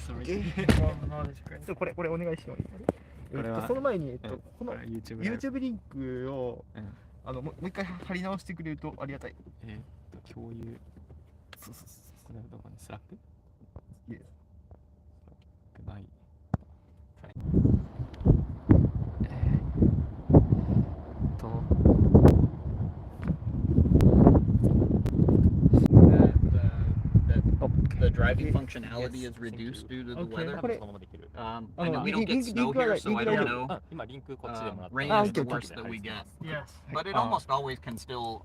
それ No, that's great. これお願いしてもいい？これはその前にこのこれ YouTube ライブ YouTube リンクをうんもう一回貼り直してくれるとありがたい。共有そうこれはどこにスラックいいです。ないと The driving functionality is reduced due to the weather. これ I know we don't get snow here, so I don't know. 今リンクこっちでもらった Rain is the worst that we get. Yes. But it almost always can still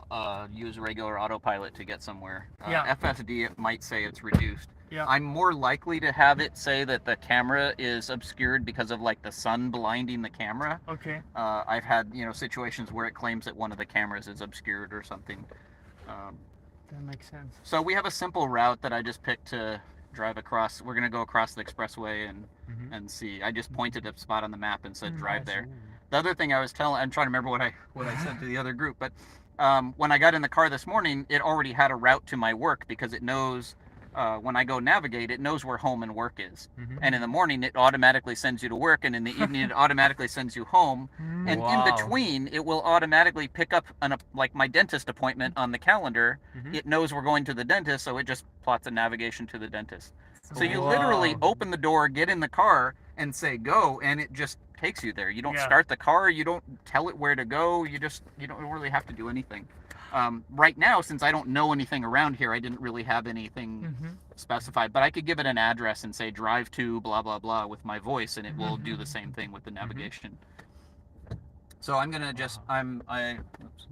use regular autopilot to get somewhere. Yeah. FSD, it might say it's reduced. Yeah. I'm more likely to have it say that the camera is obscured because of like the sun blinding the camera. Okay. I've had situations where it claims that one of the cameras is obscured or something. That makes sense. So we have a simple route that I just picked to drive across. We're gonna go across the expressway and see. I just pointed a spot on the map and said drive there. The other thing I was telling, I'm trying to remember what I said to the other group, but when I got in the car this morning, it already had a route to my work because it knows when I go navigate, it knows where home and work is. And in the morning, it automatically sends you to work, and in the evening, it automatically sends you home. And in between, it will automatically pick up like my dentist appointment on the calendar. It knows we're going to the dentist, so it just plots a navigation to the dentist. So you literally open the door, get in the car, and say go, and it just takes you there. You don't start the car, you don't tell it where to go, you don't really have to do anything. Right now, since I don't know anything around here, I didn't really have anything specified, but I could give it an address and say drive to blah blah blah with my voice, and it will do the same thing with the navigation. So I'm gonna just oops,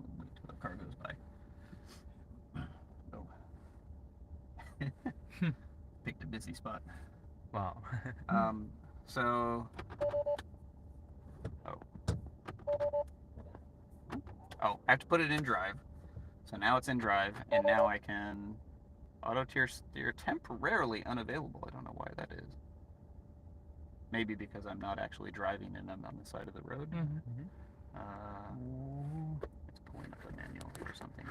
the car goes by. Oh. Picked a busy spot. Wow. So I have to put it in drive. So now it's in drive, and now I can auto steer temporarily unavailable. I don't know why that is. Maybe because I'm not actually driving and I'm on the side of the road. It's pulling up a manual or something.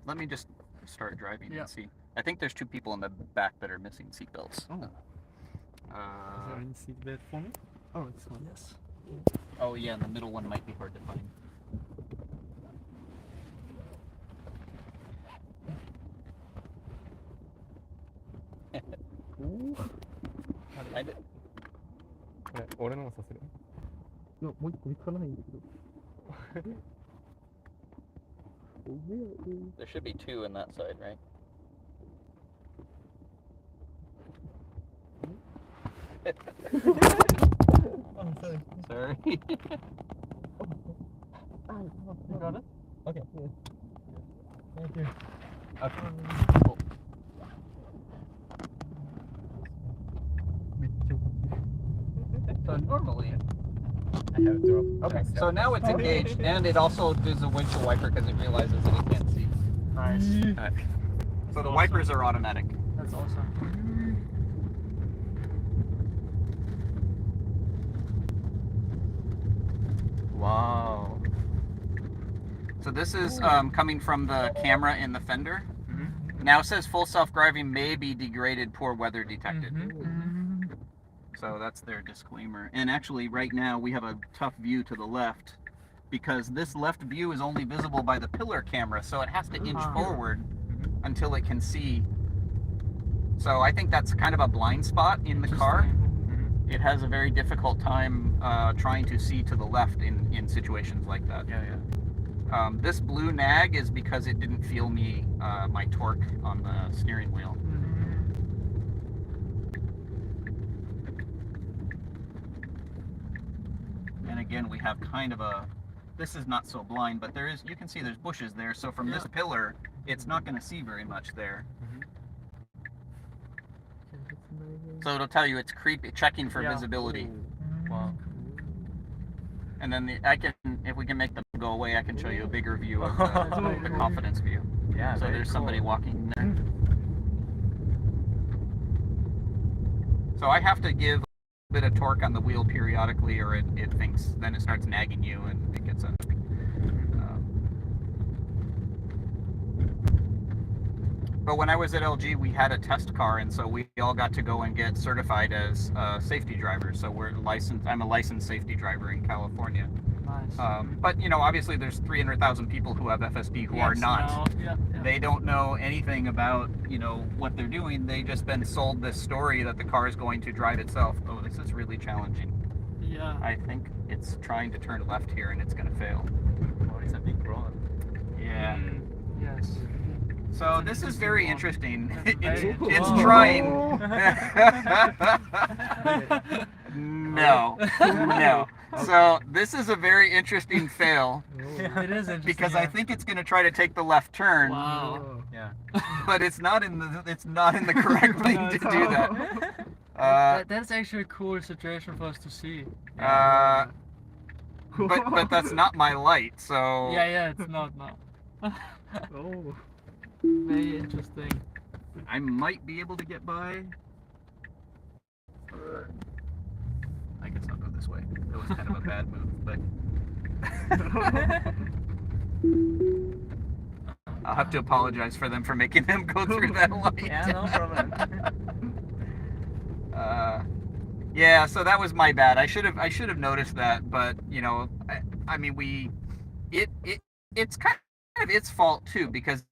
Let me just start driving and see. I think there's two people in the back that are missing seatbelts. Oh. Is there any seatbelt for me? Oh, it's one. Yes. Oh yeah, and the middle one might be hard to find. I did. これ俺のもさせるもう一個見つからないんだけど。There should be two in that side, right? I'm sorry. Sorry. You got it? Okay. Thank you. Okay. Cool. So normally I have dropped. okay, so now it's engaged, and it also does a windshield wiper because it realizes that it can't see. Nice. So the wipers are automatic. That's awesome. Wow. So this is coming from the camera in the fender. Now it says full self-driving may be degraded, poor weather detected. So that's their disclaimer. And actually right now we have a tough view to the left because this left view is only visible by the pillar camera, so it has to inch forward until it can see. So I think that's kind of a blind spot in the car. It has a very difficult time trying to see to the left in situations like that. This blue nag is because it didn't feel my torque on the steering wheel. And again, we have kind of this is not so blind, but you can see there's bushes there, so from this pillar, it's not going to see very much there. So it'll tell you it's checking for visibility. Wow. And then if we can make them go away, I can show you a bigger view of the confidence view. Yeah. So there's somebody walking there. So I have to give a bit of torque on the wheel periodically, or it thinks, then it starts nagging you and it gets under. But when I was at LG, we had a test car, and so we all got to go and get certified as safety drivers. So we're licensed. I'm a licensed safety driver in California. Nice. But you know, obviously, there's 300,000 people who have FSD who are Yes, not. no, yeah, yeah. They don't know anything about, you know, what they're doing. They just been sold this story that the car is going to drive itself. Oh, this is really challenging. Yeah. I think it's trying to turn left here and it's going to fail. Oh, it's a big road. Yeah. Yes. So this is very interesting. Very It's interesting. trying. No. No. So this is a very interesting fail It is interesting. because I think it's going to try to take the left turn. Wow. Yeah. But it's not in the correct lane to do that. That's actually a cool situation for us to see. But that's not my light, so Yeah, it's not now. Oh. Very interesting. I might be able to get by. I guess I'll go this way. That was kind of a bad move, but I'll have to apologize for them for making them go through that light. Yeah, no problem. Yeah, so that was my bad. I should have noticed that, but you know, I mean, it's kind of its fault too because it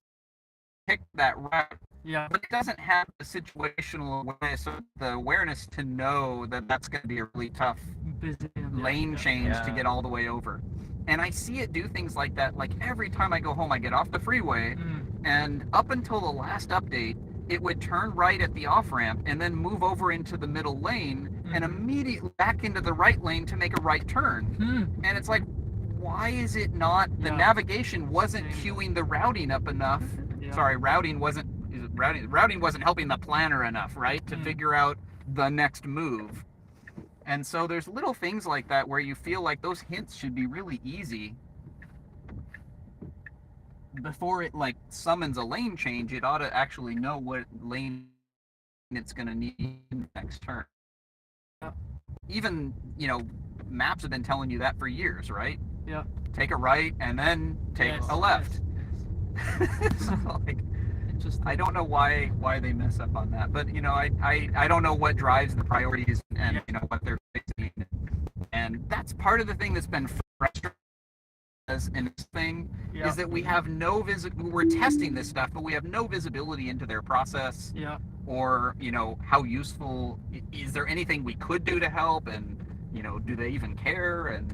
picked that route, Yeah. but it doesn't have the situational awareness, or the awareness to know that that's going to be a really tough Busy. lane change to Yeah. get all the way over. And I see it do things like that. Like every time I go home, I get off the freeway, and up until the last update, it would turn right at the off ramp and then move over into the middle lane and immediately back into the right lane to make a right turn. And it's like, why is it not? The Yeah. navigation wasn't Same. queuing the routing up enough. Yeah. Sorry, routing wasn't helping the planner enough, right, to figure out the next move. And so there's little things like that where you feel like those hints should be really easy. Before it like summons a lane change, it ought to actually know what lane it's going to need next turn. Yeah. Even, you know, maps have been telling you that for years, right? Yeah. Take a right and then take Yes, a left. yes. So, like, Interesting. I don't know why they mess up on that, but you know, I don't know what drives the priorities and Yeah. you know what they're facing, and that's part of the thing that's been frustrating in this thing Yeah. is that we have no we're testing this stuff, but we have no visibility into their process Yeah. or you know how useful is there anything we could do to help, and you know do they even care, and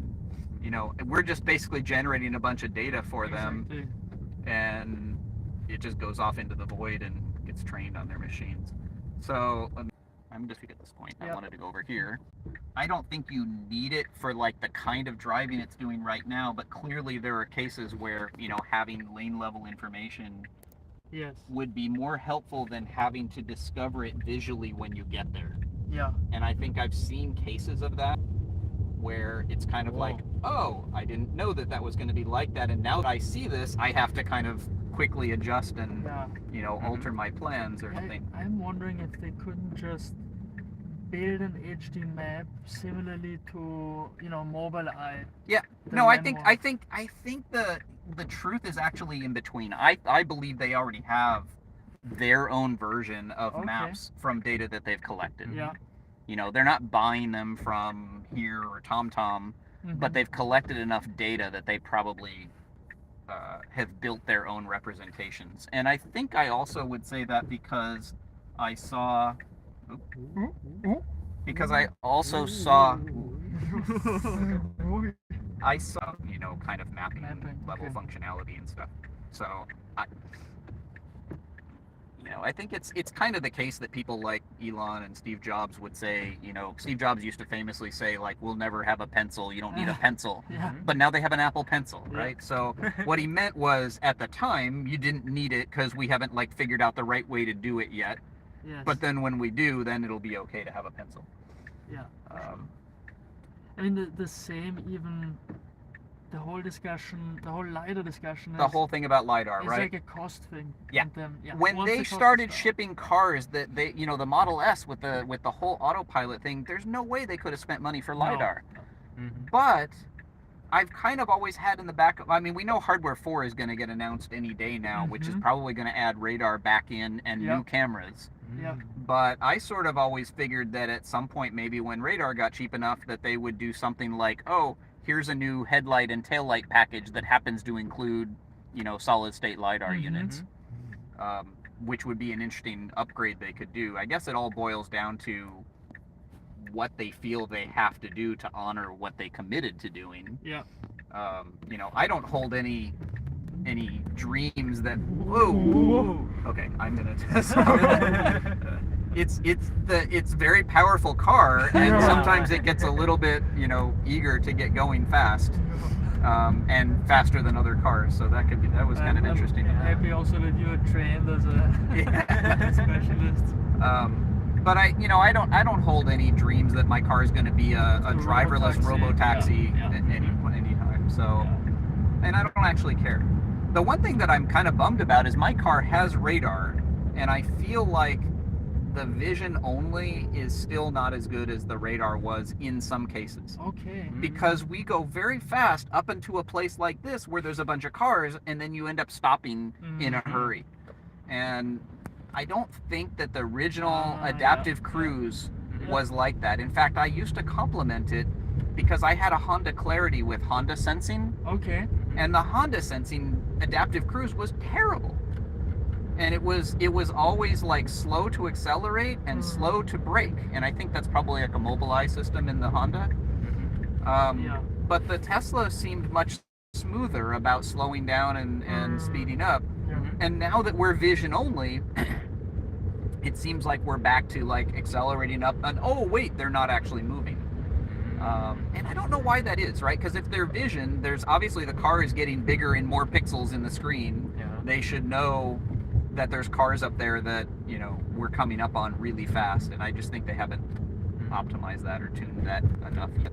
you know we're just basically generating a bunch of data for them Exactly. and it just goes off into the void and gets trained on their machines. So I'm just at this point. I Yep. wanted to go over here. I don't think you need it for like the kind of driving it's doing right now, but clearly there are cases where, you know, having lane level information Yes. would be more helpful than having to discover it visually when you get there. Yeah. And I think I've seen cases of that where it's kind of like, oh, I didn't know that was going to be like that, and now that I see this, I have to kind of quickly adjust and Yeah. you know alter my plans or something. I'm wondering if they couldn't just build an HD map similarly to, you know, mobile eye. Yeah. The No, I manual. think the truth is actually in between. I believe they already have their own version of Okay. maps from data that they've collected. Yeah. You know, they're not buying them from here or TomTom, but they've collected enough data that they probably have built their own representations. And I think I also would say that because I saw, I saw, you know, kind of mapping level okay. functionality and stuff. So, you know, I think it's kind of the case that people like Elon and Steve Jobs would say, you know, Steve Jobs used to famously say, like, we'll never have a pencil, you don't need a pencil. Yeah. But now they have an Apple Pencil, Yeah. right? So what he meant was, at the time, you didn't need it because we haven't, like, figured out the right way to do it yet. Yes. But then when we do, then it'll be okay to have a pencil. Yeah. Um, I mean, the same, even the whole discussion, the whole LiDAR discussion the is, whole thing about LiDAR, it's right? like a cost thing. Yeah. And then, When once they the cost started is shipping cars that they, you know, the Model S with the whole autopilot thing, there's no way they could have spent money for No. LiDAR. Mhm. But I've kind of always had in the back of, I mean, we know hardware 4 is going to get announced any day now, which is probably going to add radar back in and new cameras. Yeah. But I sort of always figured that at some point, maybe when radar got cheap enough, that they would do something like, oh, here's a new headlight and taillight package that happens to include, you know, solid state LiDAR units, which would be an interesting upgrade they could do. I guess it all boils down to what they feel they have to do to honor what they committed to doing. Yeah. You know, I don't hold any dreams that whoa. Okay, I'm gonna test. It's very powerful car, and sometimes it gets a little bit, you know, eager to get going fast, and faster than other cars. So that was kind of interesting. I'm happy also that you are trained as a specialist. But I don't hold any dreams that my car is going to be a driverless robo-taxi anytime. So, and I don't actually care. The one thing that I'm kind of bummed about is my car has radar, and I feel like the vision only is still not as good as the radar was in some cases. Okay. Because we go very fast up into a place like this where there's a bunch of cars, and then you end up stopping in a hurry. And I don't think that the original adaptive cruise was like that. In fact, I used to compliment it because I had a Honda Clarity with Honda Sensing. Okay. And the Honda Sensing adaptive cruise was terrible. And it was always like slow to accelerate and slow to brake. And I think that's probably like a Mobileye system in the Honda. But the Tesla seemed much smoother about slowing down and speeding up. And now that we're vision only, it seems like we're back to like accelerating up and oh wait, they're not actually moving. And I don't know why that is, right? Because if they're vision, there's obviously the car is getting bigger and more pixels in the screen. They should know that there's cars up there that, you know, we're coming up on really fast, and I just think they haven't optimized that or tuned that enough yet.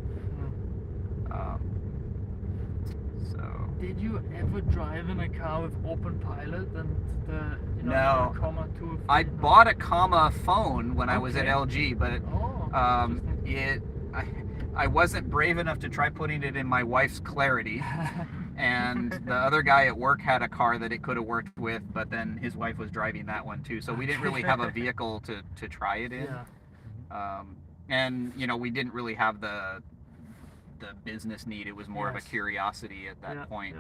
Did you ever drive in a car with open pilot and the, you know, No. Comma 2? I bought a Comma phone when I was at LG, but I wasn't brave enough to try putting it in my wife's Clarity. And the other guy at work had a car that it could have worked with, but then his wife was driving that one too. So we didn't really have a vehicle to try it in. And, you know, we didn't really have the business need. It was more of a curiosity at that point.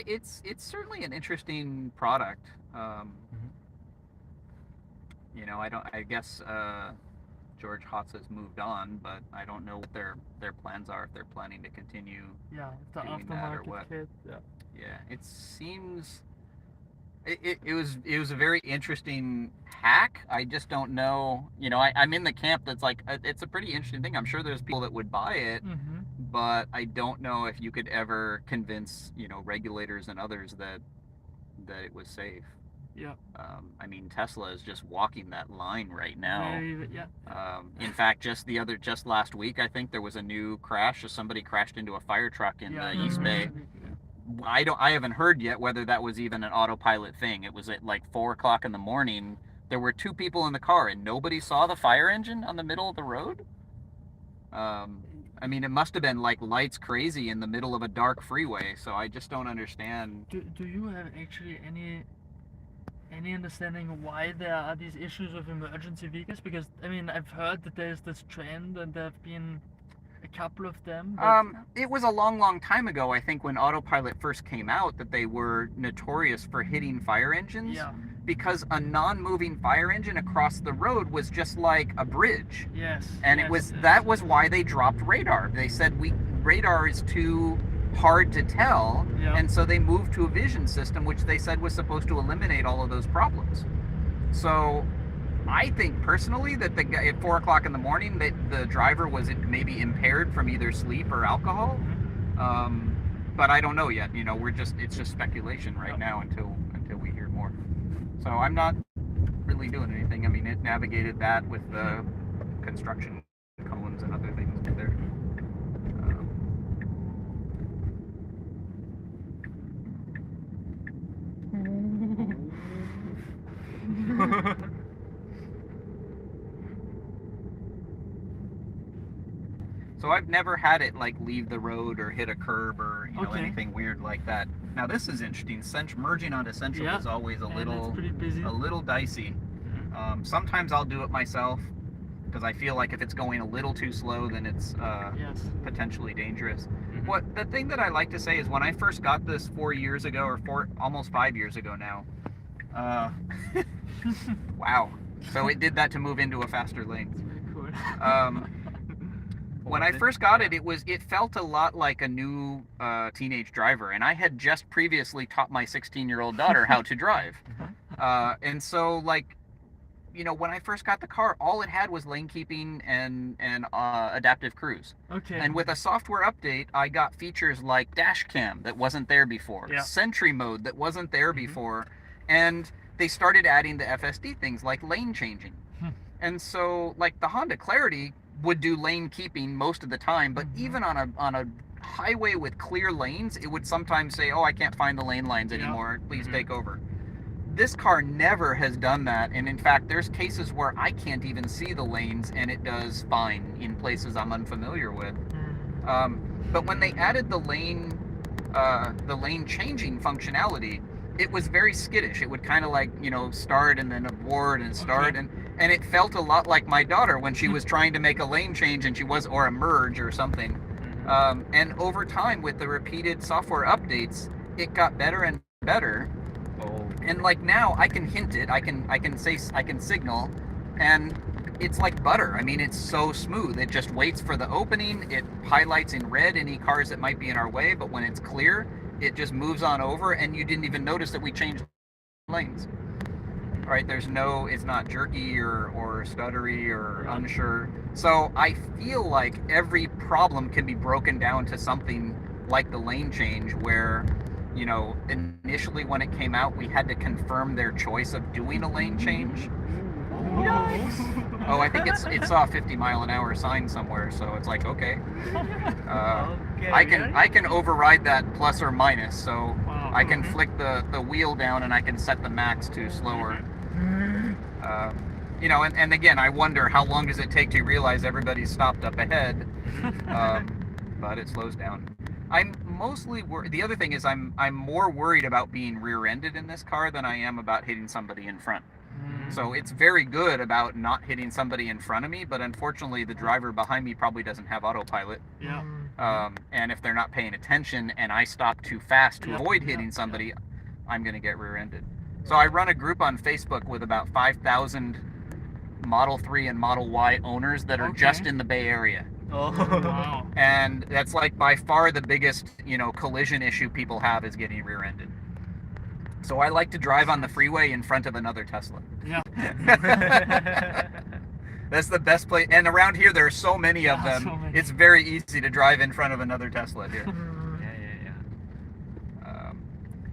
It's certainly an interesting product. You know, I guess George Hotz has moved on, but I don't know what their plans are, if they're planning to continue doing that or what. It seems it was a very interesting hack. I just don't know. You know, I'm in the camp that's like it's a pretty interesting thing. I'm sure there's people that would buy it, but I don't know if you could ever convince, you know, regulators and others that it was safe. I mean, Tesla is just walking that line right now. In fact, just last week, I think there was a new crash. Somebody crashed into a fire truck in the East Bay. I haven't heard yet whether that was even an autopilot thing. It was at like 4 o'clock in the morning. There were 2 people in the car, and nobody saw the fire engine on the middle of the road. I mean, it must have been like lights crazy in the middle of a dark freeway. So I just don't understand. Do you have actually any understanding why there are these issues with emergency vehicles? Because I mean, I've heard that there's this trend, and there have been a couple of them. It was a long time ago, I think, when autopilot first came out, that they were notorious for hitting fire engines. Because a non-moving fire engine across the road was just like a bridge. And that was why they dropped radar. They said radar is too hard to tell, and so they moved to a vision system, which they said was supposed to eliminate all of those problems. So I think personally that the guy at 4 o'clock in the morning, that the driver was maybe impaired from either sleep or alcohol. But I don't know yet. You know, it's just speculation right now until we hear more. So I'm not really doing anything. I mean, it navigated that with the construction cones and other things there. So I've never had it like leave the road or hit a curb or Okay. anything weird like that. Now this is interesting. Merging onto Central Yeah. is always And it's pretty busy. a little dicey. Sometimes I'll do it myself because I feel like if it's going a little too slow, then it's Yes. potentially dangerous. Mhm. The thing that I like to say is when I first got this 4 years ago, or almost 5 years ago now. Wow. So it did that to move into a faster lane. Cool. When I first got it, it felt a lot like a new teenage driver, and I had just previously taught my 16-year-old daughter how to drive. And so, like, when I first got the car, all it had was lane keeping and adaptive cruise. Okay. And with a software update, I got features like dash cam that wasn't there before, Yeah. Sentry mode that wasn't there before, and they started adding the FSD things like lane changing. And so, like, the Honda Clarity would do lane keeping most of the time, but even on a highway with clear lanes, it would sometimes say, "Oh, I can't find the lane lines anymore. Please take over." This car never has done that, and in fact, there's cases where I can't even see the lanes, and it does fine in places I'm unfamiliar with. But when they added the lane changing functionality, it was very skittish. It would kind of like, start and then abort and start, and it felt a lot like my daughter when she was trying to make a lane change or a merge or something. And over time, with the repeated software updates, it got better and better. And like now, I can hint it. I can signal, and it's like butter. I mean, it's so smooth. It just waits for the opening. It highlights in red any cars that might be in our way, but when it's clear, it just moves on over, and you didn't even notice that we changed lanes. All right, it's not jerky or stuttery or unsure. So I feel like every problem can be broken down to something like the lane change, where, initially when it came out, we had to confirm their choice of doing a lane change. Oh, I think it saw a 50-mile-an-hour sign somewhere, so it's like, okay. I can override that plus or minus, so I can flick the wheel down and I can set the max to slower. And again, I wonder how long does it take to realize everybody's stopped up ahead, but it slows down. I'm mostly the other thing is I'm more worried about being rear-ended in this car than I am about hitting somebody in front. So it's very good about not hitting somebody in front of me, but unfortunately the driver behind me probably doesn't have autopilot. Yeah. And if they're not paying attention and I stop too fast to avoid hitting somebody, I'm going to get rear-ended. So I run a group on Facebook with about 5,000 Model 3 and Model Y owners that are just in the Bay Area. Wow. And that's like by far the biggest, collision issue people have is getting rear-ended. So I like to drive on the freeway in front of another Tesla. Yeah. That's the best place. And around here, there are so many of them. So many. It's very easy to drive in front of another Tesla here.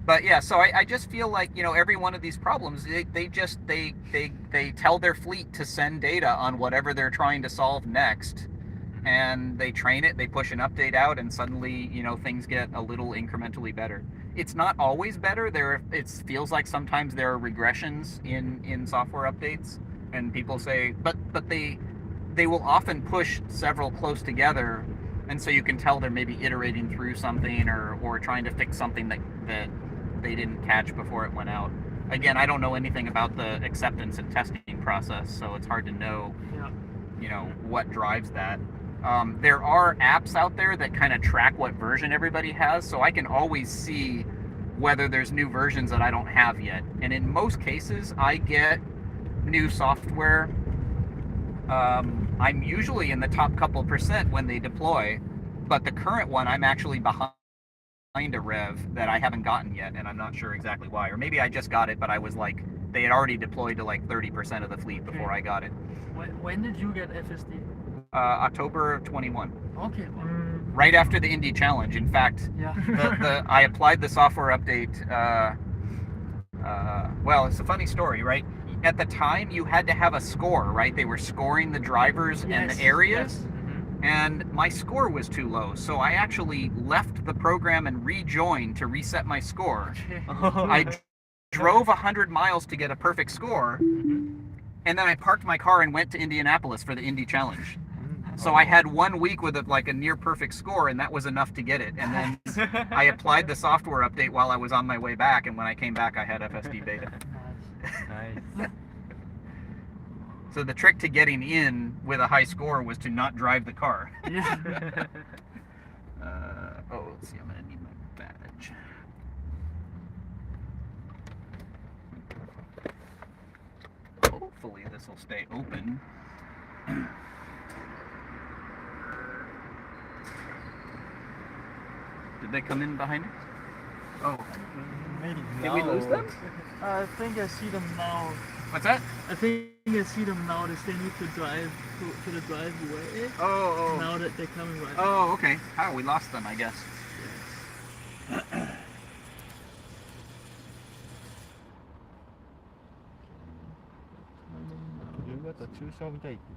But yeah, so I just feel like, every one of these problems, they tell their fleet to send data on whatever they're trying to solve next. And they train it, they push an update out, and suddenly, things get a little incrementally better. It's not always better. It feels like sometimes there are regressions in software updates, and people say, but they will often push several close together, and so you can tell they're maybe iterating through something or trying to fix something that they didn't catch before it went out. Again, I don't know anything about the acceptance and testing process, so it's hard to know, what drives that. There are apps out there that kind of track what version everybody has, so I can always see whether there's new versions that I don't have yet. And in most cases, I get new software. I'm usually in the top couple percent when they deploy, but the current one, I'm actually behind a rev that I haven't gotten yet, and I'm not sure exactly why. Or maybe I just got it, but I was like, they had already deployed to like 30% of the fleet before I got it. When did you get FSD? October of 21. Okay. Right after the Indy Challenge. In fact, I applied the software update. Well, it's a funny story, right? At the time, you had to have a score, right? They were scoring the drivers and the areas. Yes. And my score was too low, so I actually left the program and rejoined to reset my score. I drove 100 miles to get a perfect score, and then I parked my car and went to Indianapolis for the Indy Challenge. So I had 1 week with like a near perfect score, and that was enough to get it. And then I applied the software update while I was on my way back, and when I came back, I had FSD beta. Nice. So the trick to getting in with a high score was to not drive the car. Yeah. Oh, let's see. I'm gonna need my badge. Hopefully this will stay open. Did they come in behind us? Oh, Maybe did we lose them? I think I see them now. What's that? I think I see them now. They need to drive to the driveway. Oh, Now that they're coming right. oh, okay. Oh, we lost them, I guess. 이것도 추성자 있고.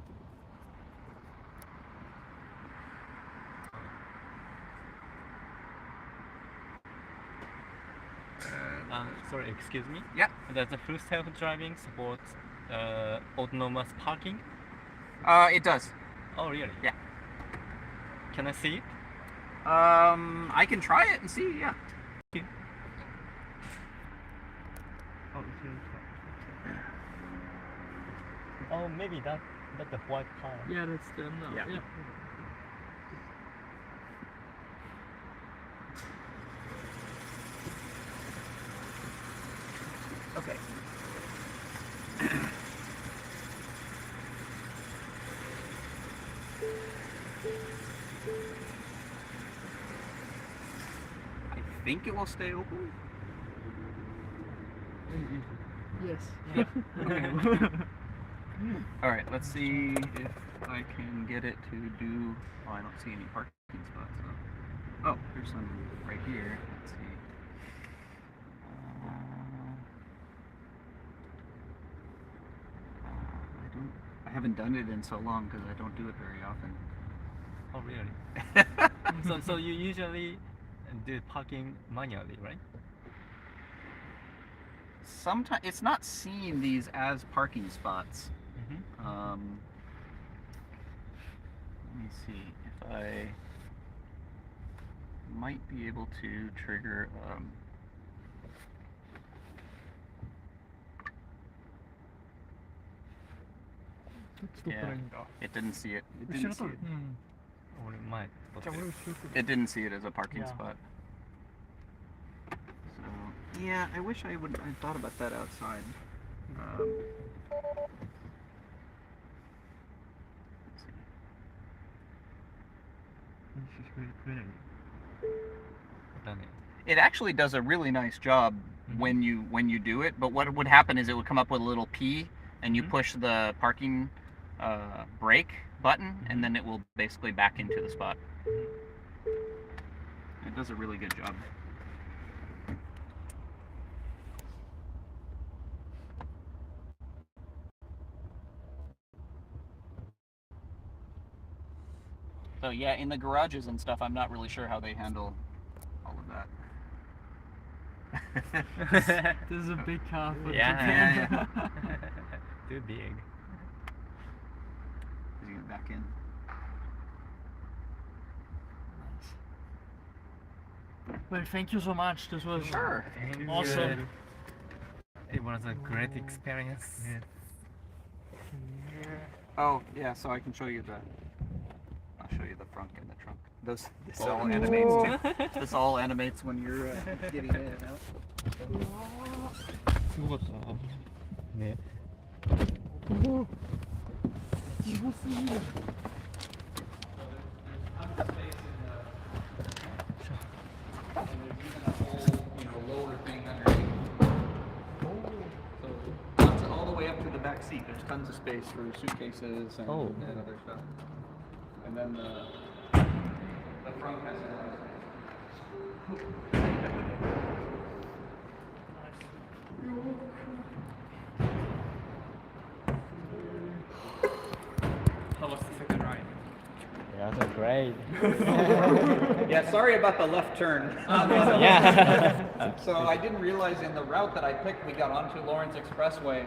Sorry, excuse me. Yeah. Does the full self-driving support autonomous parking? It does. Oh, really? Yeah. Can I see it? I can try it and see, yeah. Oh, maybe that's the white car. Yeah, that's them now. Yeah. Yeah. Okay. I think it will stay open. Yes. All right, let's see if I can get it to do. Oh, I don't see any parking spots. Oh, there's some right here. Let's see. I haven't done it in so long because I don't do it very often. Oh, really? So you usually do parking manually, right? Sometimes it's not seeing these as parking spots. Mm-hmm. Let me see if I might be able to trigger. Yeah, it didn't see it. It didn't see it. Or it might. It didn't see it as a parking Yeah. spot. So yeah, I wish I would. I thought about that outside. Let's see. It actually does a really nice job when you do it. But what would happen is it would come up with a little P, and you push the parking brake button, and then it will basically back into the spot. It does a really good job. So yeah, in the garages and stuff, I'm not really sure how they handle all of that. This is a big car for Yeah. Japan. Too big. Let's get back in. Well, thank you so much. This was Sure. awesome. It was a great experience. Oh yeah, so I can show you the. I'll show you the front and the trunk. This all Oh. animates. Too. This all animates when you're getting in and out. 죽었어. 네. All the way up to the back seat. There's tons of space for suitcases and, and other stuff. And then the front has a lot of How was the second ride? Yeah, that's great. Yeah, sorry about the left turn. Yeah. So I didn't realize in the route that I picked, we got onto Lawrence Expressway,